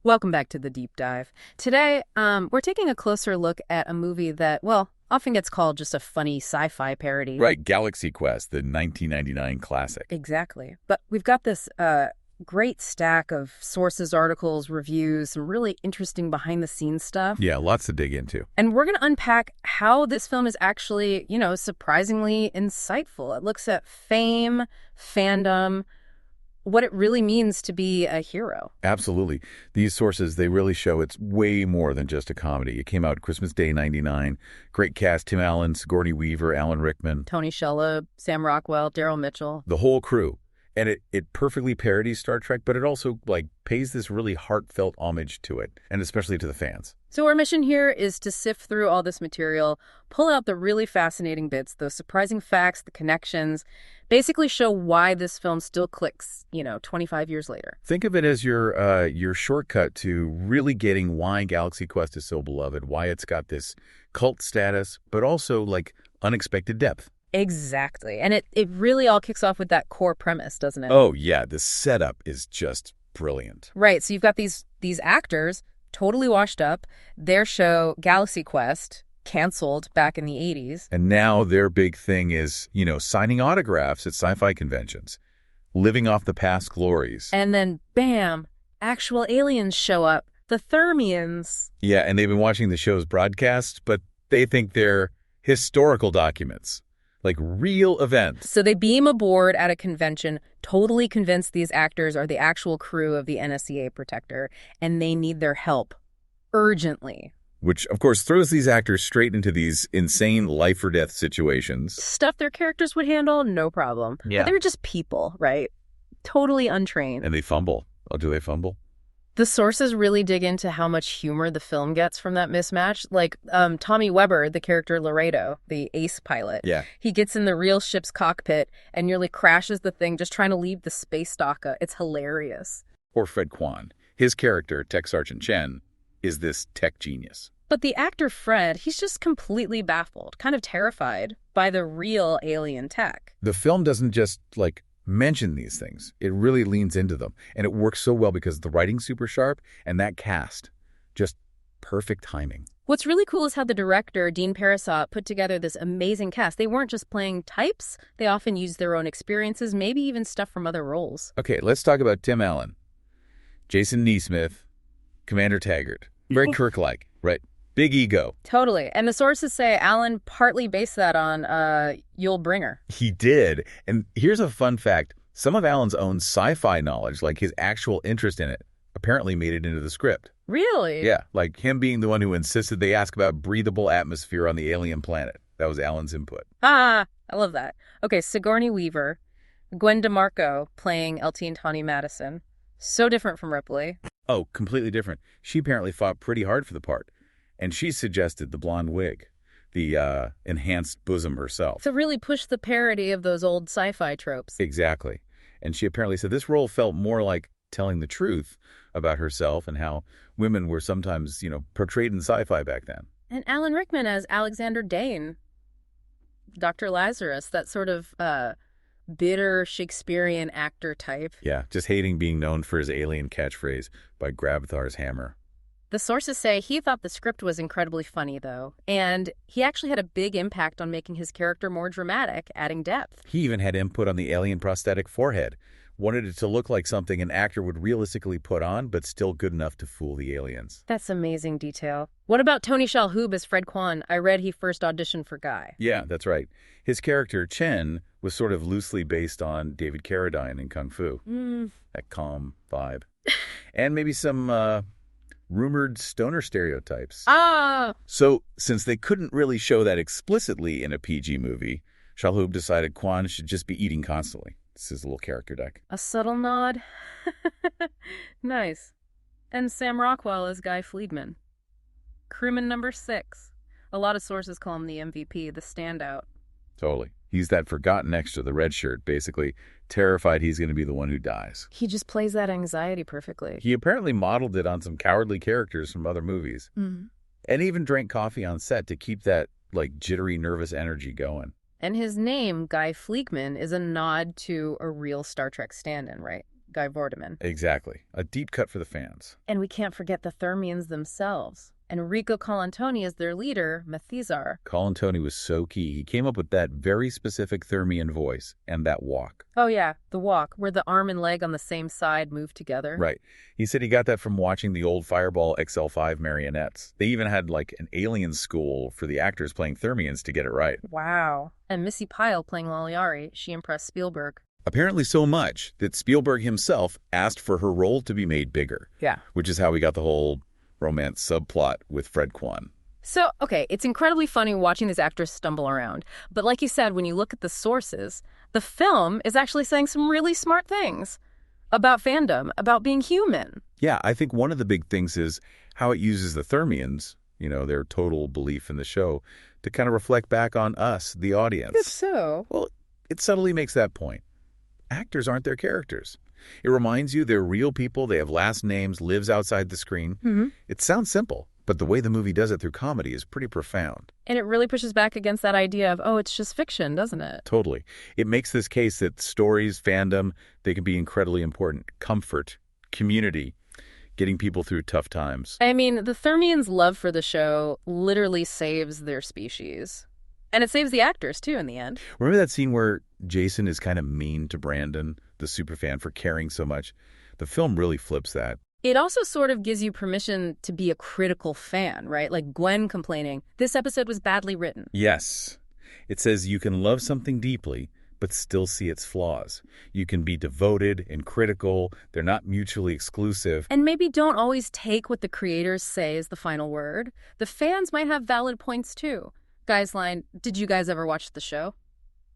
Welcome back to the Deep Dive. Today, we're taking a closer look at a movie that, well, often gets called just a funny sci-fi parody. Right, Galaxy Quest, the 1999 classic. Exactly. But we've got this great stack of sources, articles, reviews, some really interesting behind-the-scenes stuff. Yeah, lots to dig into. And we're going to unpack how this film is actually, surprisingly insightful. It looks at fame, fandom, what it really means to be a hero. Absolutely. These sources, they really show it's way more than just a comedy. It came out Christmas Day, 99. Great cast, Tim Allen, Sigourney Weaver, Alan Rickman. Tony Shalhoub, Sam Rockwell, Daryl Mitchell. The whole crew. And it perfectly parodies Star Trek, but it also, pays this really heartfelt homage to it, and especially to the fans. So our mission here is to sift through all this material, pull out the really fascinating bits, those surprising facts, the connections, basically show why this film still clicks, 25 years later. Think of it as your shortcut to really getting why Galaxy Quest is so beloved, why it's got this cult status, but also, unexpected depth. Exactly. And it really all kicks off with that core premise, doesn't it? Oh, yeah. The setup is just brilliant. Right. So you've got these actors totally washed up. Their show, Galaxy Quest, canceled back in the 80s. And now their big thing is, signing autographs at sci-fi conventions, living off the past glories. And then, bam, actual aliens show up. The Thermians. Yeah, and they've been watching the show's broadcast, but they think they're historical documents. Like real events. So they beam aboard at a convention, totally convinced these actors are the actual crew of the NSEA Protector, and they need their help urgently. Which, of course, throws these actors straight into these insane life-or-death situations. Stuff their characters would handle, no problem. Yeah. But they're just people, right? Totally untrained. And they fumble. Oh, do they fumble? The sources really dig into how much humor the film gets from that mismatch. Like Tommy Weber, the character Laredo, the ace pilot. Yeah. He gets in the real ship's cockpit and nearly crashes the thing just trying to leave the space dock. It's hilarious. Or Fred Kwan. His character, Tech Sergeant Chen, is this tech genius. But the actor Fred, he's just completely baffled, kind of terrified by the real alien tech. The film doesn't just, mention these things. It really leans into them. And it works so well because the writing's super sharp and that cast, just perfect timing. What's really cool is how the director, Dean Parisot, put together this amazing cast. They weren't just playing types. They often used their own experiences, maybe even stuff from other roles. Okay, let's talk about Tim Allen. Jason Nesmith, Commander Taggart. Very Kirk-like, right? Big ego. Totally. And the sources say Allen partly based that on Yul Brynner. He did. And here's a fun fact. Some of Allen's own sci-fi knowledge, like his actual interest in it, apparently made it into the script. Really? Yeah, like him being the one who insisted they ask about breathable atmosphere on the alien planet. That was Allen's input. Ah, I love that. Okay, Sigourney Weaver, Gwen DeMarco playing Eltine Tawny Madison. So different from Ripley. Oh, completely different. She apparently fought pretty hard for the part. And she suggested the blonde wig, the enhanced bosom herself. To really push the parody of those old sci-fi tropes. Exactly. And she apparently said this role felt more like telling the truth about herself and how women were sometimes, portrayed in sci-fi back then. And Alan Rickman as Alexander Dane, Dr. Lazarus, that sort of bitter Shakespearean actor type. Yeah, just hating being known for his alien catchphrase by Grabthar's hammer. The sources say he thought the script was incredibly funny, though, and he actually had a big impact on making his character more dramatic, adding depth. He even had input on the alien prosthetic forehead. Wanted it to look like something an actor would realistically put on, but still good enough to fool the aliens. That's amazing detail. What about Tony Shalhoub as Fred Kwan? I read he first auditioned for Guy. Yeah, that's right. His character, Chen, was sort of loosely based on David Carradine in Kung Fu. That calm vibe. And maybe some rumored stoner stereotypes. So, since they couldn't really show that explicitly in a PG movie, Shalhoub decided Kwan should just be eating constantly. This is a little character deck. A subtle nod. Nice. And Sam Rockwell is Guy Fleedman. Crewman number 6. A lot of sources call him the MVP, the standout. Totally. He's that forgotten extra, the red shirt, basically terrified he's going to be the one who dies. He just plays that anxiety perfectly. He apparently modeled it on some cowardly characters from other movies. Mm-hmm. And even drank coffee on set to keep that, jittery, nervous energy going. And his name, Guy Fleekman, is a nod to a real Star Trek stand-in, right? Guy Vorderman. Exactly. A deep cut for the fans. And we can't forget the Thermians themselves. Enrico Colantoni is their leader, Mathizar. Colantoni was so key. He came up with that very specific Thermian voice and that walk. Oh yeah, the walk, where the arm and leg on the same side move together. Right. He said he got that from watching the old Fireball XL5 marionettes. They even had like an alien school for the actors playing Thermians to get it right. Wow. And Missy Pyle playing Laliari, she impressed Spielberg. Apparently so much that Spielberg himself asked for her role to be made bigger. Yeah. Which is how we got the whole romance subplot with Fred Kwan. So, okay, it's incredibly funny watching these actors stumble around. But like you said, when you look at the sources, the film is actually saying some really smart things about fandom, about being human. Yeah, I think one of the big things is how it uses the Thermians, their total belief in the show, to kind of reflect back on us, the audience. If so. Well, it subtly makes that point. Actors aren't their characters. It reminds you they're real people, they have last names, lives outside the screen. Mm-hmm. It sounds simple, but the way the movie does it through comedy is pretty profound. And it really pushes back against that idea of, oh, it's just fiction, doesn't it? Totally. It makes this case that stories, fandom, they can be incredibly important. Comfort, community, getting people through tough times. I mean, the Thermians' love for the show literally saves their species. And it saves the actors, too, in the end. Remember that scene where Jason is kind of mean to Brandon, the superfan, for caring so much? The film really flips that. It also sort of gives you permission to be a critical fan, right? Like Gwen complaining, this episode was badly written. Yes. It says you can love something deeply, but still see its flaws. You can be devoted and critical. They're not mutually exclusive. And maybe don't always take what the creators say as the final word. The fans might have valid points, too. Guy's line, did you guys ever watch the show?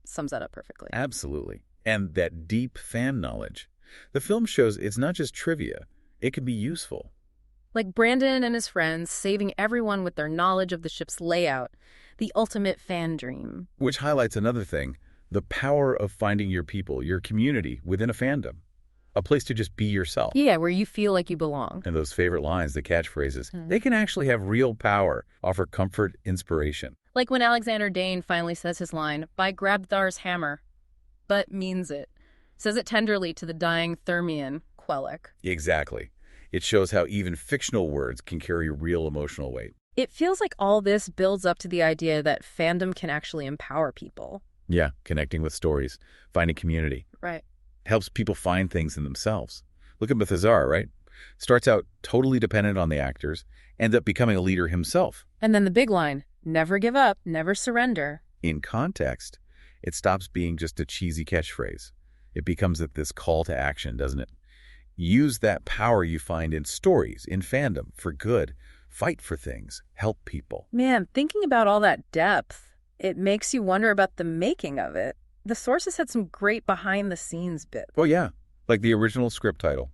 Sums that up perfectly. Absolutely. And that deep fan knowledge. The film shows it's not just trivia. It can be useful. Like Brandon and his friends saving everyone with their knowledge of the ship's layout. The ultimate fan dream. Which highlights another thing. The power of finding your people, your community within a fandom. A place to just be yourself. Yeah, where you feel like you belong. And those favorite lines, the catchphrases, they can actually have real power, offer comfort, inspiration. Like when Alexander Dane finally says his line, by Grabthar's hammer, but means it. Says it tenderly to the dying Thermian, Quellic. Exactly. It shows how even fictional words can carry real emotional weight. It feels like all this builds up to the idea that fandom can actually empower people. Yeah, connecting with stories, finding community. Right. Helps people find things in themselves. Look at Mathizar, right? Starts out totally dependent on the actors, ends up becoming a leader himself. And then the big line, never give up, never surrender. In context, it stops being just a cheesy catchphrase. It becomes this call to action, doesn't it? Use that power you find in stories, in fandom, for good. Fight for things. Help people. Man, thinking about all that depth, it makes you wonder about the making of it. The sources had some great behind-the-scenes bits. Oh, yeah. Like the original script title,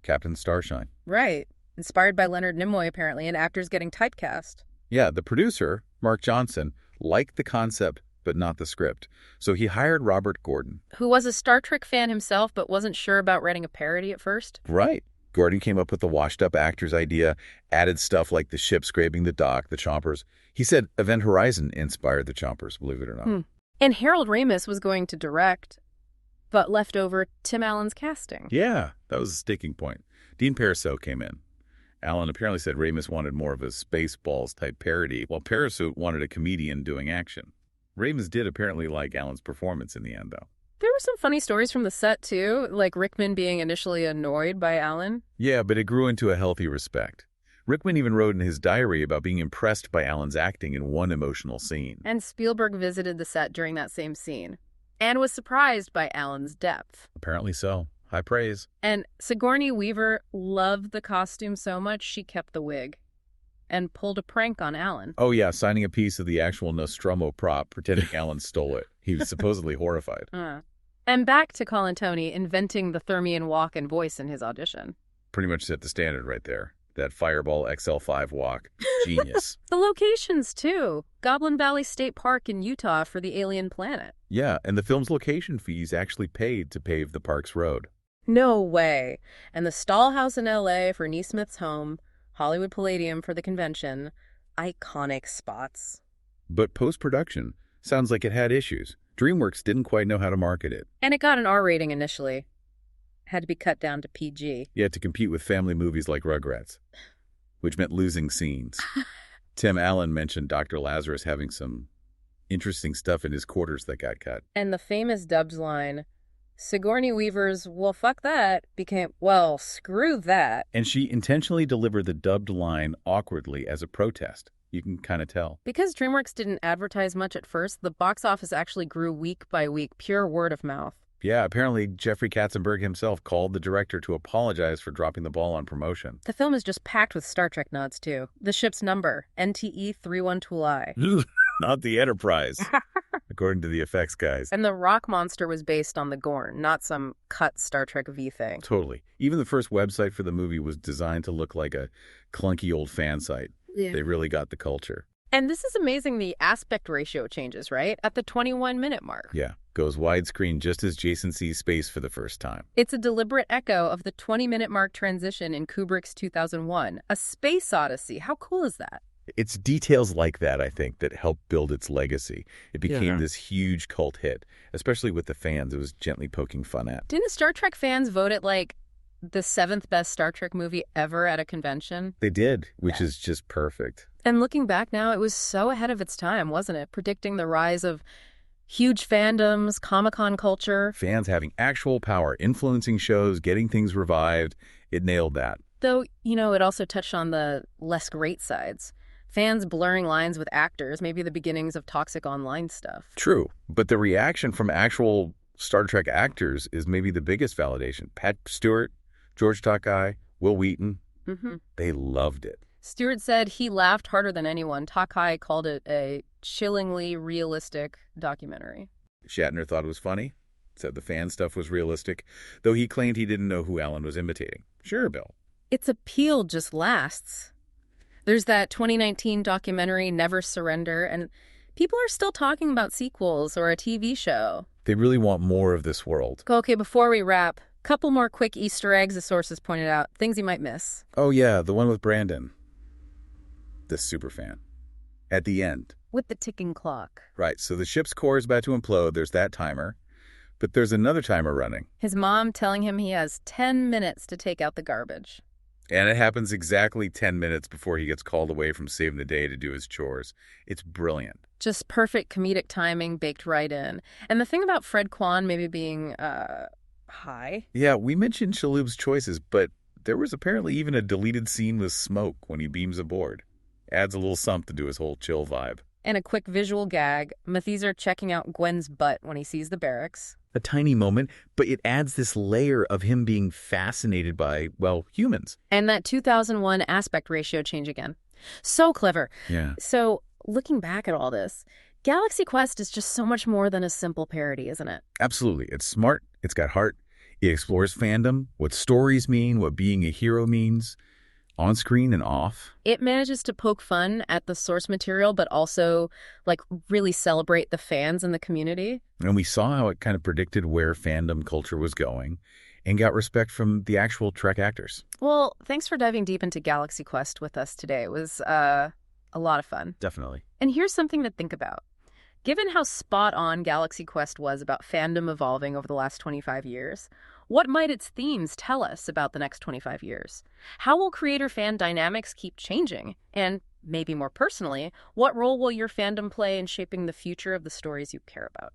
Captain Starshine. Right. Inspired by Leonard Nimoy, apparently, and actors getting typecast. Yeah, the producer, Mark Johnson, liked the concept, but not the script. So he hired Robert Gordon. Who was a Star Trek fan himself, but wasn't sure about writing a parody at first. Right. Gordon came up with the washed-up actors idea, added stuff like the ship scraping the dock, the chompers. He said Event Horizon inspired the chompers, believe it or not. And Harold Ramis was going to direct, but left over Tim Allen's casting. Yeah, that was a sticking point. Dean Parisot came in. Allen apparently said Ramis wanted more of a Spaceballs-type parody, while Parisot wanted a comedian doing action. Ramis did apparently like Allen's performance in the end, though. There were some funny stories from the set, too, like Rickman being initially annoyed by Allen. Yeah, but it grew into a healthy respect. Rickman even wrote in his diary about being impressed by Allen's acting in one emotional scene. And Spielberg visited the set during that same scene and was surprised by Allen's depth. Apparently so. High praise. And Sigourney Weaver loved the costume so much she kept the wig and pulled a prank on Allen. Oh, yeah, signing a piece of the actual Nostromo prop, pretending Allen stole it. He was supposedly horrified. And back to Colantoni inventing the Thermian walk and voice in his audition. Pretty much set the standard right there. That Fireball XL5 walk. Genius. The locations, too. Goblin Valley State Park in Utah for the alien planet. Yeah, and the film's location fees actually paid to pave the park's road. No way. And the Stall House in L.A. for Neesmith's home, Hollywood Palladium for the convention. Iconic spots. But post-production sounds like it had issues. DreamWorks didn't quite know how to market it. And it got an R rating initially. Had to be cut down to PG. Yeah, to compete with family movies like Rugrats, which meant losing scenes. Tim Allen mentioned Dr. Lazarus having some interesting stuff in his quarters that got cut. And the famous Dubs line, Sigourney Weaver's, well, fuck that, became, well, screw that. And she intentionally delivered the dubbed line awkwardly as a protest. You can kind of tell. Because DreamWorks didn't advertise much at first, the box office actually grew week by week, pure word of mouth. Yeah, apparently Jeffrey Katzenberg himself called the director to apologize for dropping the ball on promotion. The film is just packed with Star Trek nods, too. The ship's number, NTE 312I. Not the Enterprise, according to the effects guys. And the rock monster was based on the Gorn, not some cut Star Trek V thing. Totally. Even the first website for the movie was designed to look like a clunky old fan site. Yeah. They really got the culture. And this is amazing, the aspect ratio changes, right? At the 21-minute mark. Yeah. Goes widescreen just as Jason sees space for the first time. It's a deliberate echo of the 20-minute mark transition in Kubrick's 2001, A Space Odyssey. How cool is that? It's details like that, I think, that helped build its legacy. It became this huge cult hit, especially with the fans it was gently poking fun at. Didn't Star Trek fans vote it like the 7th best Star Trek movie ever at a convention? They did, which is just perfect. And looking back now, it was so ahead of its time, wasn't it? Predicting the rise of huge fandoms, Comic-Con culture. Fans having actual power, influencing shows, getting things revived. It nailed that. Though, it also touched on the less great sides. Fans blurring lines with actors, maybe the beginnings of toxic online stuff. True, but the reaction from actual Star Trek actors is maybe the biggest validation. Pat Stewart, George Takei, Will Wheaton, they loved it. Stewart said he laughed harder than anyone. Takei called it a chillingly realistic documentary. Shatner thought it was funny, said the fan stuff was realistic, though he claimed he didn't know who Alan was imitating. Sure, Bill. Its appeal just lasts. There's that 2019 documentary, Never Surrender, and people are still talking about sequels or a TV show. They really want more of this world. Okay, before we wrap, couple more quick Easter eggs the sources pointed out, things you might miss. Oh yeah, the one with Brandon, the superfan, at the end. With the ticking clock. Right, so the ship's core is about to implode, there's that timer, but there's another timer running. His mom telling him he has 10 minutes to take out the garbage. And it happens exactly 10 minutes before he gets called away from saving the day to do his chores. It's brilliant. Just perfect comedic timing baked right in. And the thing about Fred Kwan maybe being, high. Yeah, we mentioned Shalhoub's choices, but there was apparently even a deleted scene with smoke when he beams aboard. Adds a little something to his whole chill vibe. And a quick visual gag, Mathieser checking out Gwen's butt when he sees the barracks. A tiny moment, but it adds this layer of him being fascinated by, well, humans. And that 2001 aspect ratio change again. So clever. Yeah. So, looking back at all this, Galaxy Quest is just so much more than a simple parody, isn't it? Absolutely. It's smart. It's got heart. It explores fandom, what stories mean, what being a hero means, on screen and off. It manages to poke fun at the source material, but also, really celebrate the fans and the community. And we saw how it kind of predicted where fandom culture was going and got respect from the actual Trek actors. Well, thanks for diving deep into Galaxy Quest with us today. It was a lot of fun. Definitely. And here's something to think about. Given how spot-on Galaxy Quest was about fandom evolving over the last 25 years, what might its themes tell us about the next 25 years? How will creator-fan dynamics keep changing? And, maybe more personally, what role will your fandom play in shaping the future of the stories you care about?